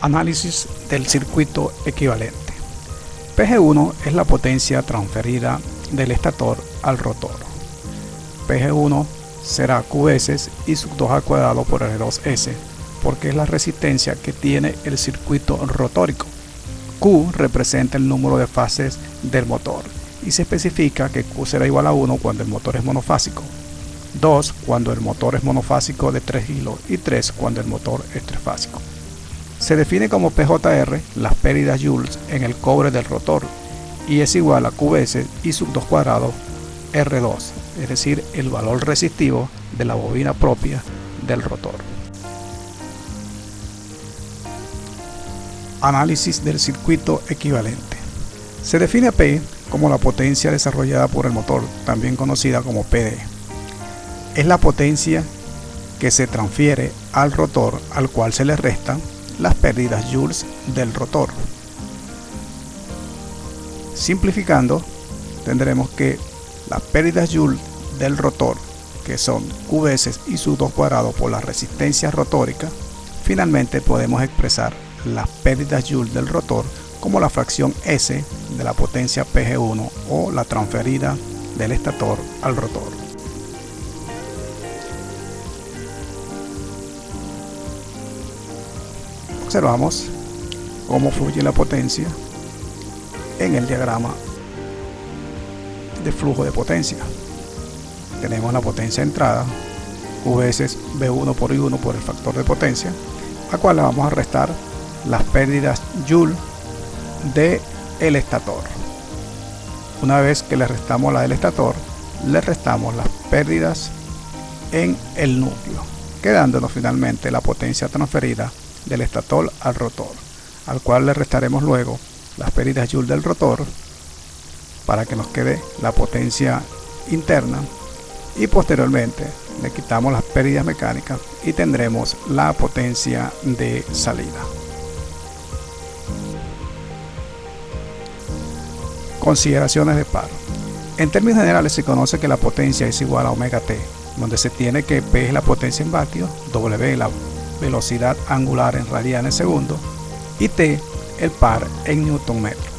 Análisis del circuito equivalente. PG1 es la potencia transferida del estator al rotor. PG1 será Q veces I sub 2 al cuadrado por R2S, porque es la resistencia que tiene el circuito rotórico. Q representa el número de fases del motor y se especifica que Q será igual a 1 cuando el motor es monofásico, 2 cuando el motor es monofásico de 3 hilos y 3 cuando el motor es trifásico. Se define como PJR las pérdidas joules en el cobre del rotor y es igual a Q veces I sub 2 cuadrado R2, es decir, el valor resistivo de la bobina propia del rotor. Análisis del circuito equivalente. Se define P como la potencia desarrollada por el motor, también conocida como PD. Es la potencia que se transfiere al rotor, al cual se le restan las pérdidas joules del rotor. Simplificando, tendremos que las pérdidas joules del rotor, que son Q veces I sub 2 cuadrado por la resistencia rotórica, finalmente podemos expresar las pérdidas joules del rotor como la fracción S de la potencia PG1 o la transferida del estator al rotor. Observamos cómo fluye la potencia en el diagrama de flujo de potencia. Tenemos la potencia de entrada, Q veces V1 por I1 por el factor de potencia, a cual le vamos a restar las pérdidas joule del estator. Una vez que le restamos la del estator, le restamos las pérdidas en el núcleo, quedándonos finalmente la potencia transferida del estator al rotor, al cual le restaremos luego las pérdidas joule del rotor para que nos quede la potencia interna, y posteriormente le quitamos las pérdidas mecánicas y tendremos la potencia de salida. Consideraciones de par. En términos generales se conoce que la potencia es igual a omega t, donde se tiene que P es la potencia en vatios, W la velocidad angular en radianes segundo y T el par en newton metro.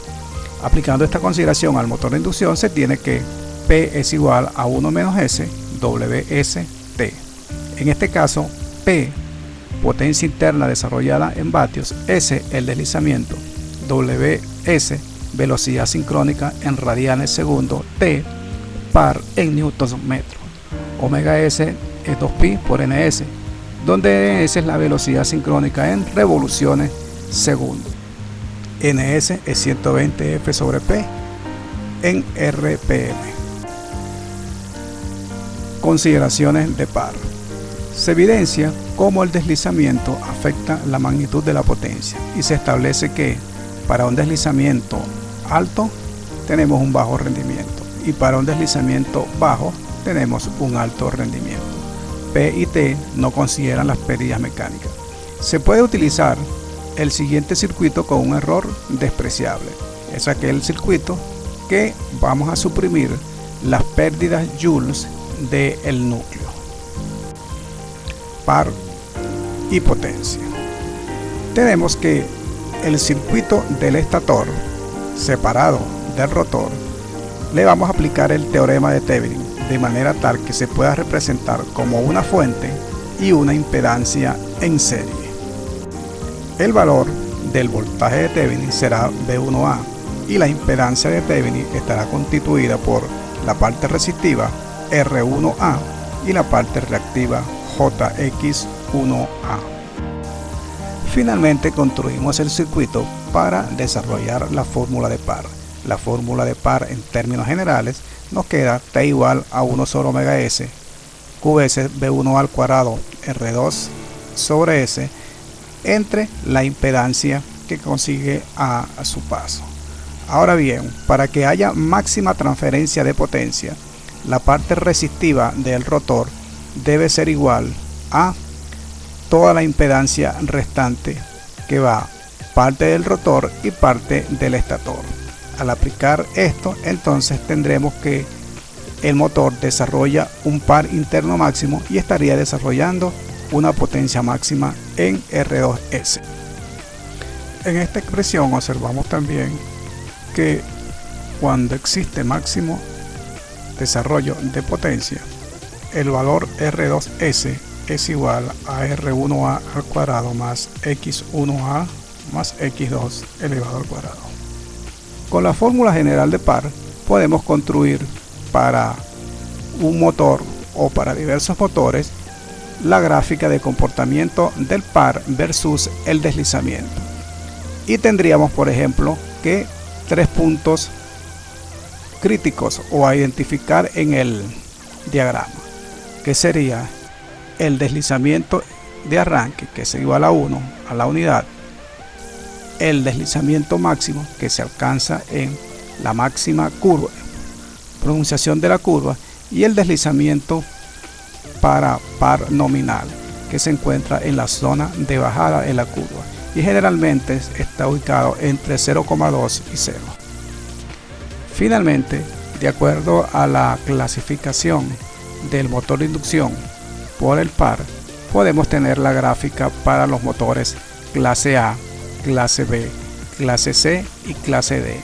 Aplicando esta consideración al motor de inducción, se tiene que P es igual a 1 menos S WS T. En este caso, P potencia interna desarrollada en vatios, S el deslizamiento, WS velocidad sincrónica en radianes segundo, T par en newton metro. Omega S es 2pi por ns, donde ns es la velocidad sincrónica en revoluciones segundo. ns es 120 F sobre P en RPM. Consideraciones de par. Se evidencia cómo el deslizamiento afecta la magnitud de la potencia y se establece que para un deslizamiento alto tenemos un bajo rendimiento y para un deslizamiento bajo tenemos un alto rendimiento. P y T no consideran las pérdidas mecánicas. Se puede utilizar el siguiente circuito con un error despreciable. Es aquel circuito que vamos a suprimir las pérdidas joules del núcleo. Par y potencia. Tenemos que el circuito del estator separado del rotor le vamos a aplicar el teorema de Thevenin de manera tal que se pueda representar como una fuente y una impedancia en serie. El valor del voltaje de Thevenin será V1A y la impedancia de Thevenin estará constituida por la parte resistiva R1A y la parte reactiva JX1A. Finalmente construimos el circuito para desarrollar la fórmula de par. La fórmula de par en términos generales nos queda T igual a 1 sobre omega S, Q veces V1 al cuadrado R2 sobre S, entre la impedancia que consigue a su paso. Ahora bien, para que haya máxima transferencia de potencia, la parte resistiva del rotor debe ser igual a toda la impedancia restante, que va parte del rotor y parte del estator. Al aplicar esto, entonces tendremos que el motor desarrolla un par interno máximo y estaría desarrollando una potencia máxima en R2S. En esta expresión observamos también que cuando existe máximo desarrollo de potencia, el valor R2S es igual a R1A al cuadrado más X1A más X2 elevado al cuadrado. Con la fórmula general de par podemos construir para un motor o para diversos motores la gráfica de comportamiento del par versus el deslizamiento. Y tendríamos, por ejemplo, que 3 puntos críticos o a identificar en el diagrama, que sería el deslizamiento de arranque, que es igual a 1 a la unidad, el deslizamiento máximo que se alcanza en la máxima curva, pronunciación de la curva, y el deslizamiento para par nominal, que se encuentra en la zona de bajada en la curva y generalmente está ubicado entre 0,2 y 0. Finalmente, de acuerdo a la clasificación del motor de inducción por el par, podemos tener la gráfica para los motores clase A, clase B, clase C y clase D,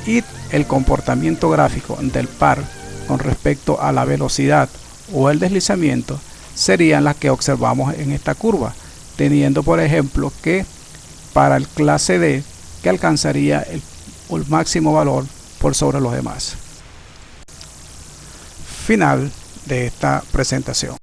y el comportamiento gráfico del par con respecto a la velocidad o el deslizamiento serían las que observamos en esta curva, teniendo por ejemplo que para el clase D que alcanzaría el máximo valor por sobre los demás. Final de esta presentación.